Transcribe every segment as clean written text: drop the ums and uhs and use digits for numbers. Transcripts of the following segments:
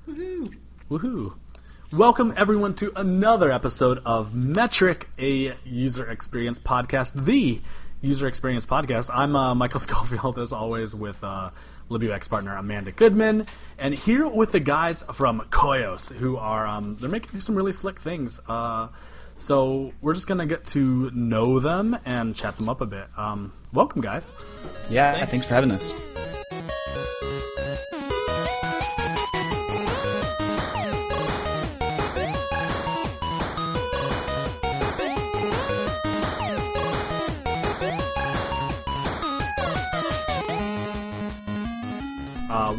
Woohoo! Woohoo! Welcome everyone to another episode of Metric, a user experience podcast, the user experience podcast. I'm Michael Schofield, as always, with LibUX partner Amanda Goodman, and here with the guys from Koios, who are they're making some really slick things. So we're just gonna get to know them and chat them up a bit. Welcome, guys. Yeah, thanks for having us.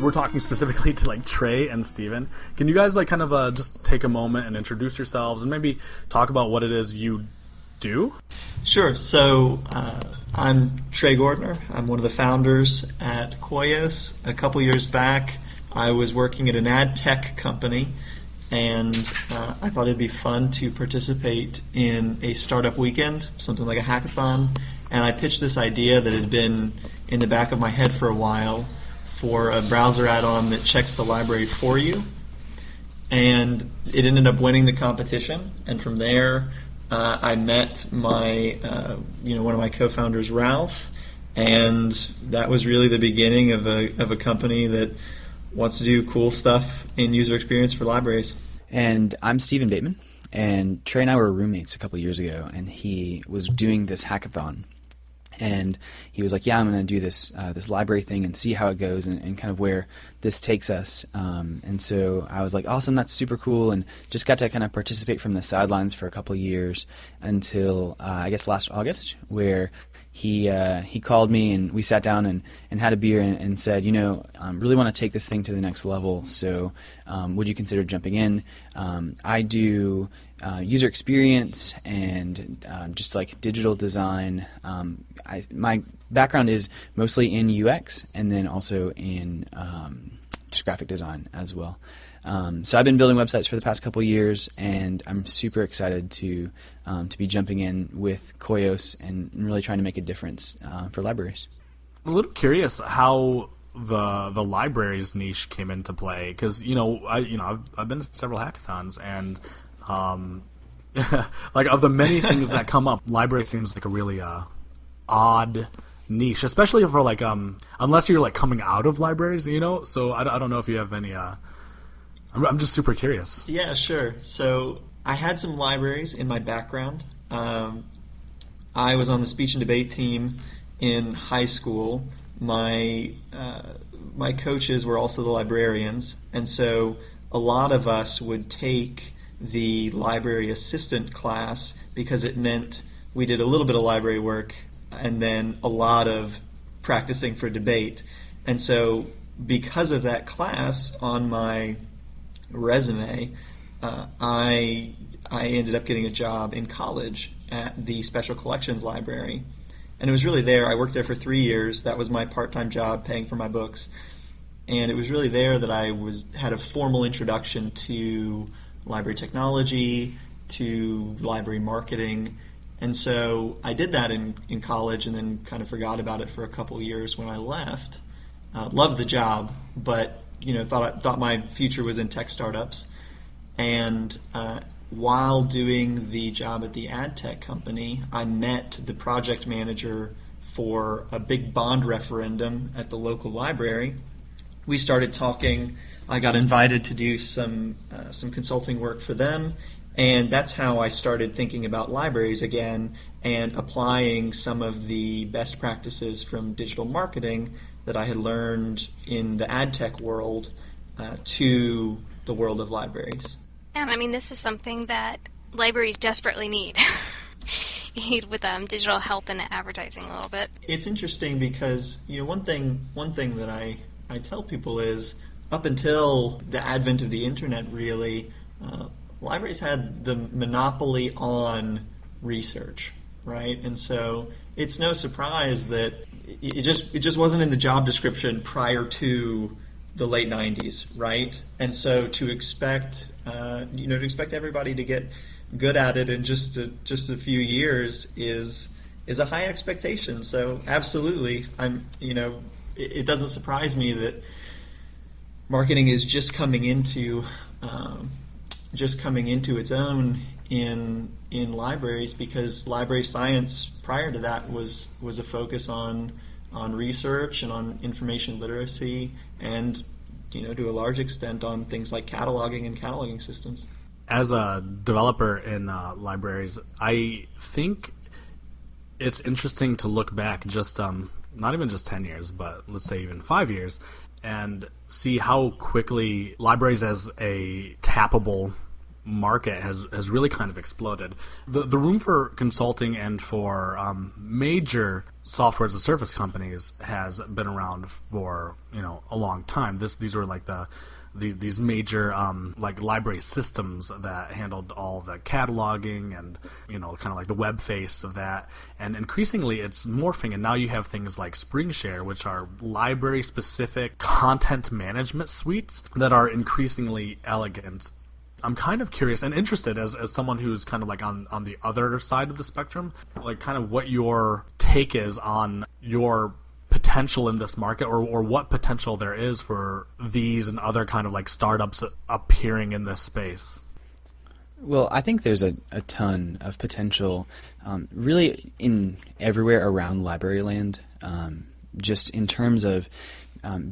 We're talking specifically to Trey and Steven. Can you guys just take a moment and introduce yourselves and maybe talk about what it is you do? Sure. So I'm Trey Gordner. I'm one of the founders at Koios. A couple years back, I was working at an ad tech company, and I thought it'd be fun to participate in a startup weekend, something like a hackathon. And I pitched this idea that had been in the back of my head for a while, for a browser add-on that checks the library for you, and it ended up winning the competition. And from there, I met my, one of my co-founders, Ralph, and that was really the beginning of a company that wants to do cool stuff in user experience for libraries. And I'm Steven Bateman, and Trey and I were roommates a couple years ago, and he was doing this hackathon. And he was like, yeah, I'm going to do this library thing and see how it goes and kind of where this takes us. And so I was like, awesome, that's super cool, and just got to kind of participate from the sidelines for a couple of years until, I guess, last August, where he called me and we sat down and had a beer and said, really want to take this thing to the next level, so would you consider jumping in? I do user experience and just like digital design. My background is mostly in UX and then also in just graphic design as well. So I've been building websites for the past couple of years, and I'm super excited to be jumping in with Koios and really trying to make a difference for libraries. I'm a little curious how the libraries niche came into play, because I've been to several hackathons, and of the many things that come up, library seems like a really odd niche, especially for unless you're coming out of libraries, So I don't know if you have any. I'm just super curious. Yeah, sure. So I had some libraries in my background. I was on the speech and debate team in high school. My coaches were also the librarians, and so a lot of us would take the library assistant class because it meant we did a little bit of library work and then a lot of practicing for debate. And so because of that class on my resume, I ended up getting a job in college at the Special Collections Library. And it was really there. I worked there for 3 years. That was my part-time job, paying for my books. And it was really there that I had a formal introduction to library technology, to library marketing. And so I did that in college and then kind of forgot about it for a couple of years when I left. Loved the job, but thought my future was in tech startups. And while doing the job at the ad tech company, I met the project manager for a big bond referendum at the local library. We started talking. I got invited to do some consulting work for them, and that's how I started thinking about libraries again and applying some of the best practices from digital marketing that I had learned in the ad tech world to the world of libraries. And this is something that libraries desperately need. With digital help and advertising a little bit. It's interesting because one thing that I tell people is, up until the advent of the internet, really, libraries had the monopoly on research, right? And so it's no surprise that it just wasn't in the job description prior to the late 90s, right? And so to expect everybody to get good at it in just a few years is a high expectation. So absolutely, it doesn't surprise me that marketing is just coming into its own in libraries, because library science prior to that was a focus on research and on information literacy, and to a large extent on things like cataloging and cataloging systems. As a developer in libraries, I think it's interesting to look back just not even just 10 years, but let's say even 5 years, and see how quickly libraries as a tappable market has really kind of exploded. The room for consulting and for major software as a service companies has been around for a long time. These were like these major like library systems that handled all the cataloging and kind of like the web face of that. And increasingly it's morphing, and now you have things like SpringShare, which are library specific content management suites that are increasingly elegant. I'm kind of curious and interested as someone who's kind of like on the other side of the spectrum, like kind of what your take is on your potential in this market, or what potential there is for these and other kind of like startups appearing in this space. Well, I think there's a ton of potential really in everywhere around library land, just in terms of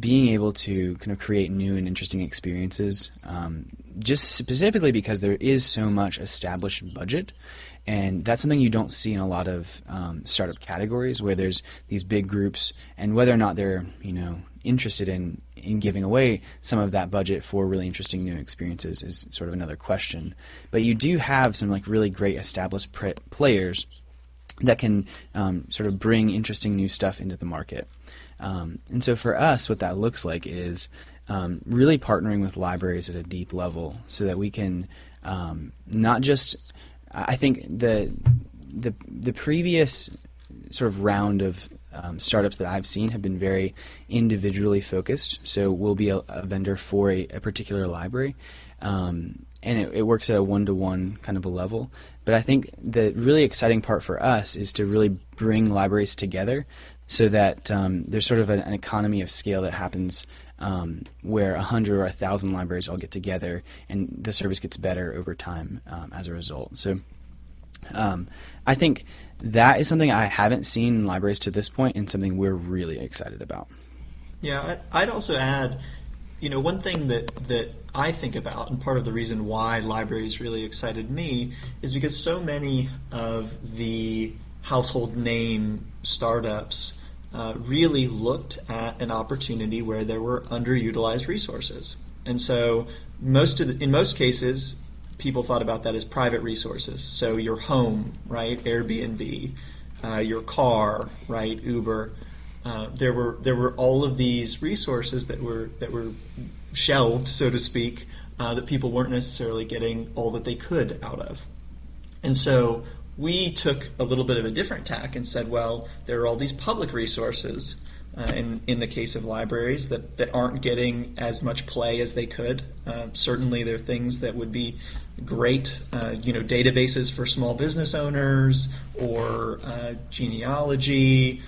being able to kind of create new and interesting experiences, just specifically because there is so much established budget, and that's something you don't see in a lot of startup categories where there's these big groups, and whether or not they're interested in giving away some of that budget for really interesting new experiences is sort of another question. But you do have some like really great established players that can sort of bring interesting new stuff into the market. And so for us, what that looks like is really partnering with libraries at a deep level so that we can not just, I think the previous sort of round of startups that I've seen have been very individually focused. So we'll be a vendor for a particular library, and it works at a one-to-one kind of a level. But I think the really exciting part for us is to really bring libraries together so that there's sort of an economy of scale that happens where 100 or 1,000 libraries all get together, and the service gets better over time as a result. So I think that is something I haven't seen in libraries to this point, and something we're really excited about. Yeah, I'd also add, one thing that I think about, and part of the reason why libraries really excited me, is because so many of the household name startups really looked at an opportunity where there were underutilized resources. And so in most cases, people thought about that as private resources. So your home, right, Airbnb, your car, right, Uber. There were all of these resources that were shelved, so to speak, that people weren't necessarily getting all that they could out of. And so we took a little bit of a different tack and said, well, there are all these public resources in the case of libraries that aren't getting as much play as they could. Certainly there are things that would be great, databases for small business owners, or genealogy,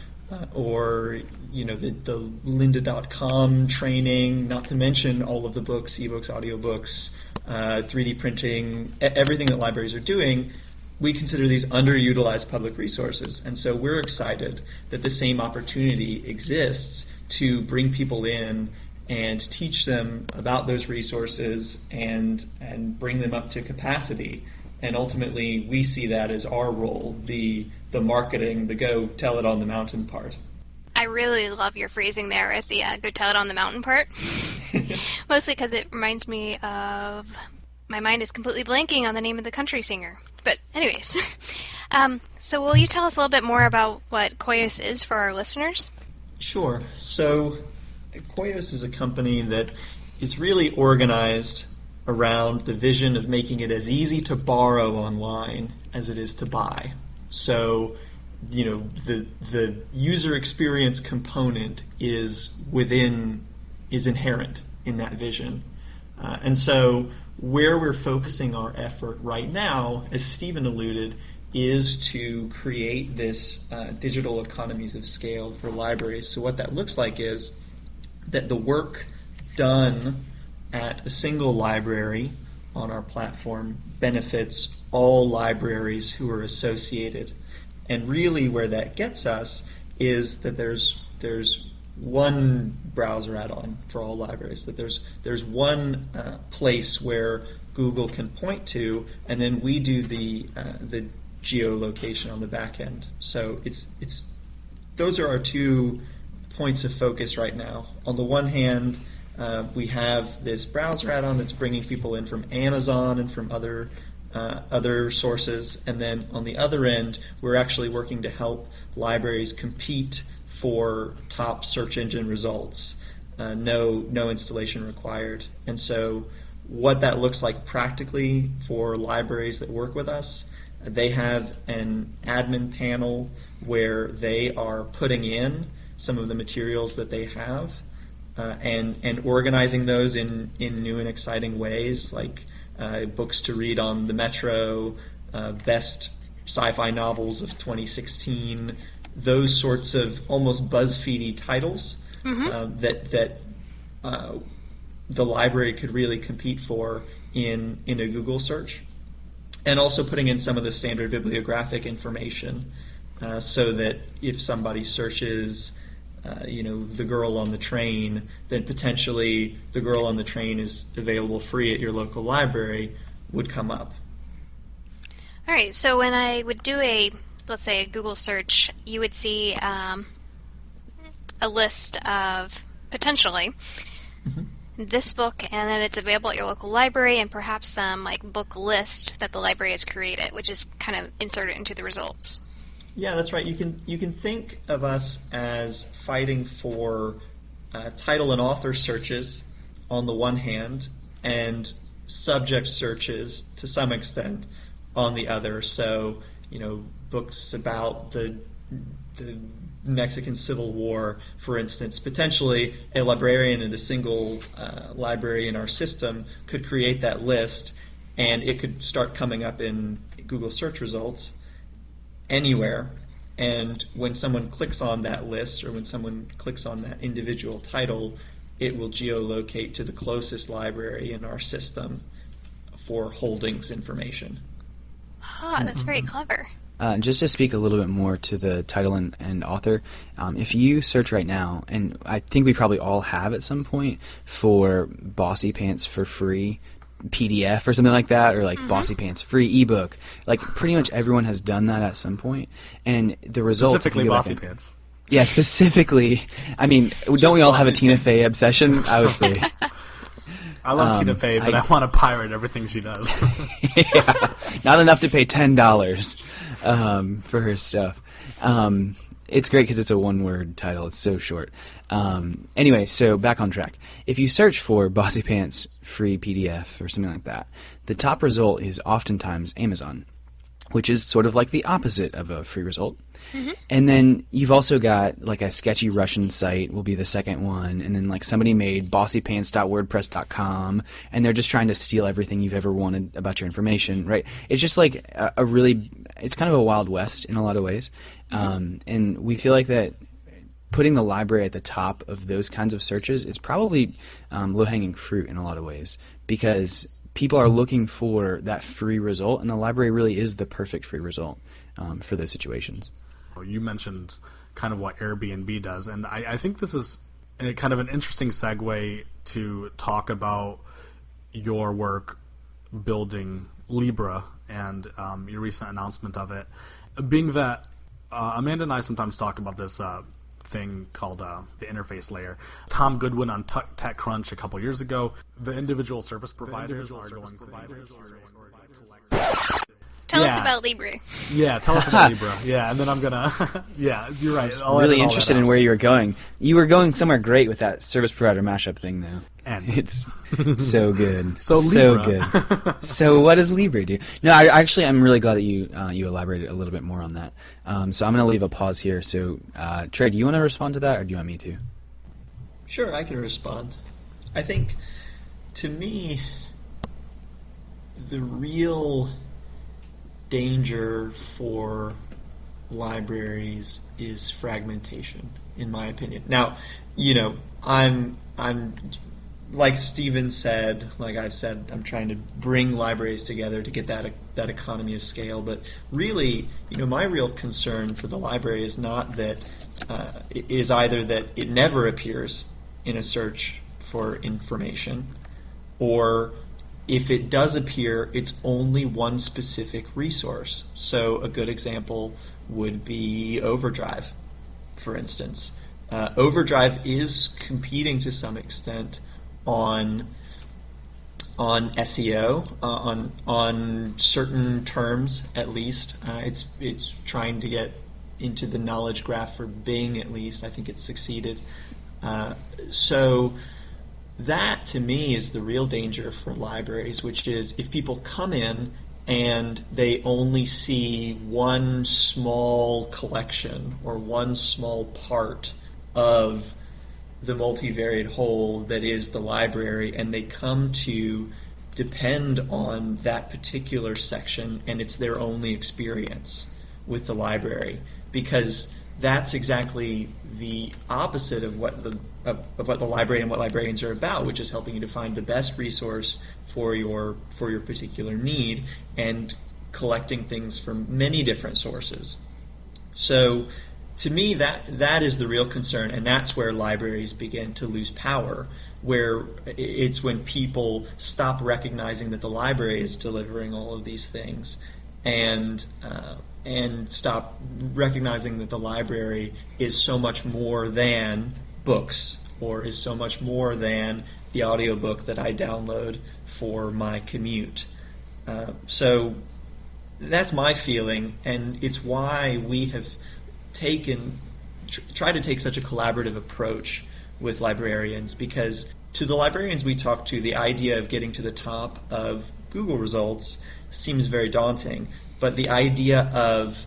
or the lynda.com training, not to mention all of the books, ebooks, audiobooks, 3D printing, everything that libraries are doing. We consider these underutilized public resources, and so we're excited that the same opportunity exists to bring people in and teach them about those resources and bring them up to capacity. And ultimately, we see that as our role, the marketing, the go tell it on the mountain part. I really love your phrasing there at the go tell it on the mountain part, mostly because it reminds me of, my mind is completely blanking on the name of the country singer. But anyways, so will you tell us a little bit more about what Koios is for our listeners? Sure. So Koios is a company that is really organized around the vision of making it as easy to borrow online as it is to buy. So, the user experience component is inherent in that vision. And so where we're focusing our effort right now, as Stephen alluded, is to create this digital economies of scale for libraries. So what that looks like is that the work done at a single library on our platform benefits all libraries who are associated. And really where that gets us is that there's one browser add-on for all libraries, that there's one place where Google can point to, and then we do the geolocation on the back end. So those are our 2 points of focus right now. On the one hand, we have this browser add-on that's bringing people in from Amazon and from other sources, and then on the other end, we're actually working to help libraries compete for top search engine results. No installation required. And so what that looks like practically for libraries that work with us, they have an admin panel where they are putting in some of the materials that they have and organizing those in new and exciting ways, like books to read on the Metro, best sci-fi novels of 2016, those sorts of almost BuzzFeedy titles that the library could really compete for in a Google search, and also putting in some of the standard bibliographic information so that if somebody searches The Girl on the Train, then potentially The Girl on the Train is available free at your local library would come up. All right, so when I would do let's say a Google search, you would see a list of, potentially, this book, and then it's available at your local library, and perhaps some book list that the library has created, which is kind of inserted into the results. Yeah, that's right. You can think of us as fighting for title and author searches on the one hand, and subject searches to some extent on the other. So, books about the Mexican Civil War, for instance, potentially a librarian in a single library in our system could create that list, and it could start coming up in Google search results anywhere. And when someone clicks on that list, or when someone clicks on that individual title, it will geolocate to the closest library in our system for holdings information. Ah, that's very clever. Just to speak a little bit more to the title and author, if you search right now, and I think we probably all have at some point, for Bossy Pants for free PDF or something like that, or Bossy Pants free ebook, pretty much everyone has done that at some point, and the results... Specifically Bossy Pants. Yeah, specifically. I mean, don't we all have a Tina Fey obsession, I would say? I love Tina Fey, but I want to pirate everything she does. Yeah, not enough to pay $10 for her stuff. It's great because it's a one-word title. It's so short. Anyway, so back on track. If you search for Bossy Pants free PDF or something like that, the top result is oftentimes Amazon, which is sort of like the opposite of a free result. And then you've also got a sketchy Russian site will be the second one, and then somebody made bossypants.wordpress.com, and they're just trying to steal everything you've ever wanted about your information, right? It's just it's kind of a Wild West in a lot of ways, and we feel like that putting the library at the top of those kinds of searches is probably low-hanging fruit in a lot of ways, because people are looking for that free result, and the library really is the perfect free result for those situations. You mentioned kind of what Airbnb does, and I think this is kind of an interesting segue to talk about your work building Libra and your recent announcement of it. Being that Amanda and I sometimes talk about this thing called the interface layer. Tom Goodwin on TechCrunch a couple years ago, the individual service providers are going to Tell us about Libra. Yeah, tell us about Libra. Yeah, and then I'm going to... Yeah, you're right. I'm really interested in where you were going. You were going somewhere great with that service provider mashup thing, though. And it's so good. So good. So what does Libra do? No, I'm really glad that you elaborated a little bit more on that. So I'm going to leave a pause here. So, Trey, do you want to respond to that, or do you want me to? Sure, I can respond. I think, to me, the real danger for libraries is fragmentation, in my opinion. Now, I'm like Steven said, like I've said, I'm trying to bring libraries together to get that economy of scale. But really, my real concern for the library is not that is either that it never appears in a search for information, or if it does appear, it's only one specific resource. So a good example would be Overdrive, for instance. Overdrive is competing to some extent on SEO, on certain terms at least. It's trying to get into the knowledge graph for Bing at least. I think it's succeeded. So that to me is the real danger for libraries, which is if people come in and they only see one small collection or one small part of the multivariate whole that is the library, and they come to depend on that particular section, and it's their only experience with the library, because that's exactly the opposite of what the library and what librarians are about, which is helping you to find the best resource for your particular need and collecting things from many different sources. So to me, that is the real concern, and that's where libraries begin to lose power, where it's when people stop recognizing that the library is delivering all of these things, and stop recognizing that the library is so much more than books, or is so much more than the audiobook that I download for my commute. So that's my feeling, and it's why we have try to take such a collaborative approach with librarians, because to the librarians we talk to, the idea of getting to the top of Google results seems very daunting, but the idea of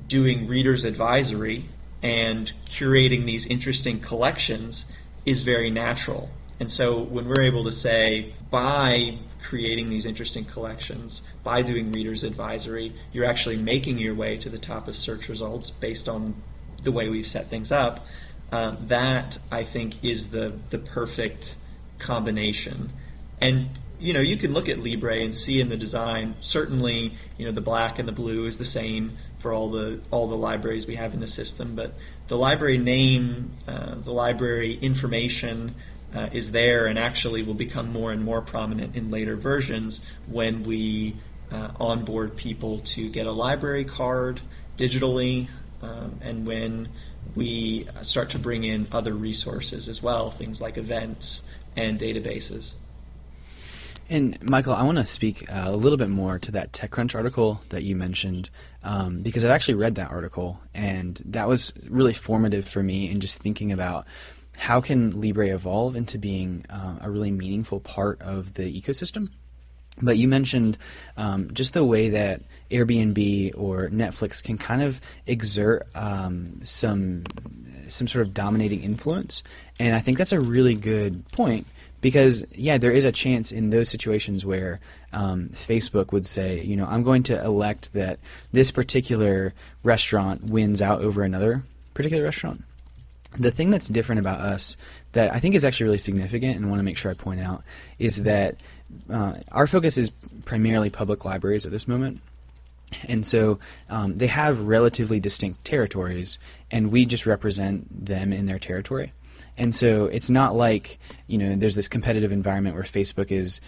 doing reader's advisory and curating these interesting collections is very natural. And so when we're able to say, by creating these interesting collections, by doing reader's advisory, you're actually making your way to the top of search results based on the way we've set things up, that I think is the perfect combination. And you can look at Libre and see in the design, certainly the black and the blue is the same for all the libraries we have in the system, but the library name, the library information is there, and actually will become more and more prominent in later versions when we onboard people to get a library card digitally, and when we start to bring in other resources as well, things like events and databases. And Michael, I want to speak a little bit more to that TechCrunch article that you mentioned, because I've actually read that article, and that was really formative for me in just thinking about how can Libre evolve into being a really meaningful part of the ecosystem. But you mentioned just the way that Airbnb or Netflix can kind of exert some sort of dominating influence, and I think that's a really good point. Because, there is a chance in those situations where Facebook would say, I'm going to elect that this particular restaurant wins out over another particular restaurant. The thing that's different about us that I think is actually really significant and want to make sure I point out is that our focus is primarily public libraries at this moment. And so they have relatively distinct territories, and we just represent them in their territory. And so it's not like, there's this competitive environment where Facebook is,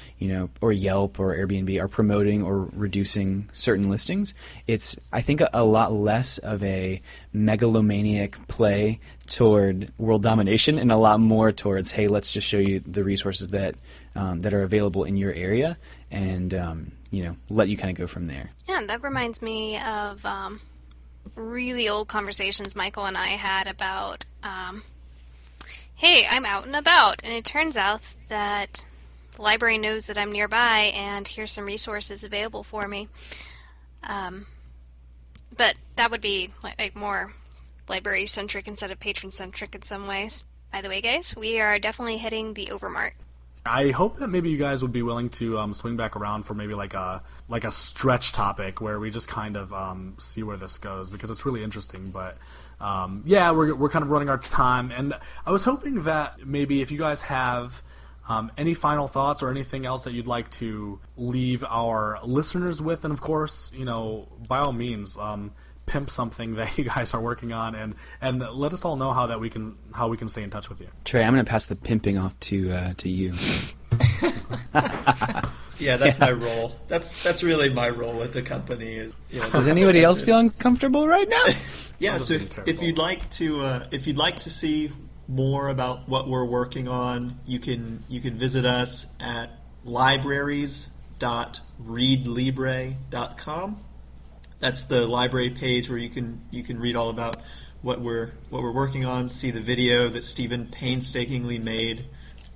or Yelp or Airbnb are promoting or reducing certain listings. It's, I think, a lot less of a megalomaniac play toward world domination and a lot more towards, hey, let's just show you the resources that are available in your area and, let you kind of go from there. Yeah, that reminds me of really old conversations Michael and I had about hey, I'm out and about, and it turns out that the library knows that I'm nearby, and here's some resources available for me. But that would be like more library-centric instead of patron-centric in some ways. By the way, guys, we are definitely hitting the overmark. I hope that maybe you guys would be willing to swing back around for maybe like a stretch topic where we just kind of see where this goes, because it's really interesting. But we're kind of running out of time, and I was hoping that maybe if you guys have Any final thoughts or anything else that you'd like to leave our listeners with? And of course, by all means, pimp something that you guys are working on, and let us all know how we can stay in touch with you. Trey, I'm going to pass the pimping off to you. Yeah, that's my role. That's really my role at the company. Does anybody else feel uncomfortable right now? Yeah. So if you'd like to see more about what we're working on, you can visit us at libraries.readlibre.com. That's the library page where you can read all about what we're working on, see the video that Stephen painstakingly made,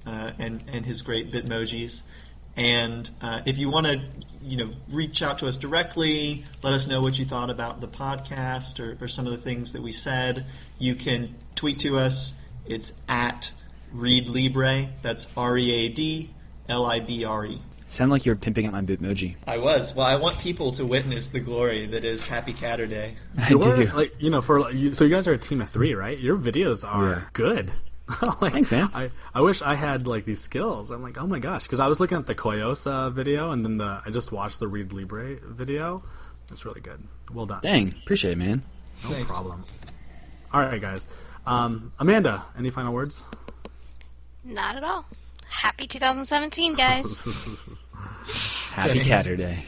and his great Bitmojis. And if you want to, reach out to us directly, let us know what you thought about the podcast or some of the things that we said, you can tweet to us. It's at ReadLibre. That's ReadLibre. Sound like you were pimping out my Bitmoji. I was. Well, I want people to witness the glory that is Happy Catterday. I do. So you guys are a team of 3, right? Your videos are good. Thanks, man. I wish I had these skills. I'm like, oh my gosh, because I was looking at the Koios video, and then I just watched the Read Libre video. It's really good. Well done. Dang, appreciate it, man. No problem. All right, guys. Amanda, any final words? Not at all. Happy 2017, guys. Happy Catterday.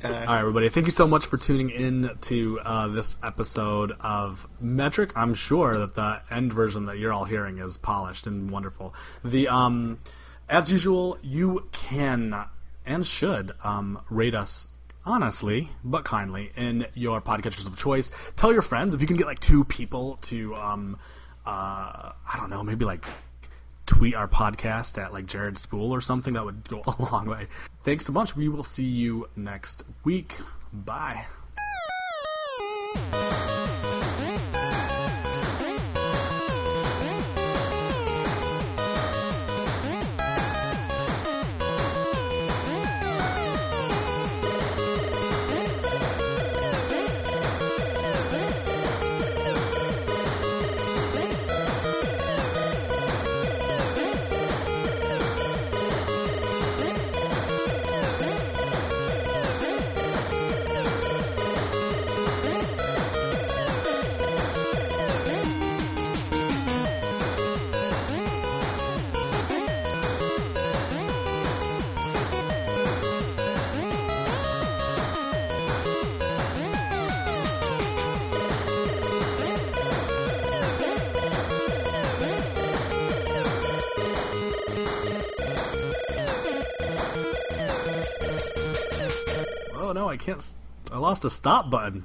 All right, everybody. Thank you so much for tuning in to this episode of Metric. I'm sure that the end version that you're all hearing is polished and wonderful. As usual, you can and should rate us honestly but kindly in your podcatchers of choice. Tell your friends. If you can get 2 people to, I don't know, maybe tweet our podcast at Jared Spool or something, that would go a long way. Thanks a bunch. We will see you next week. Bye. Oh no, I lost the stop button.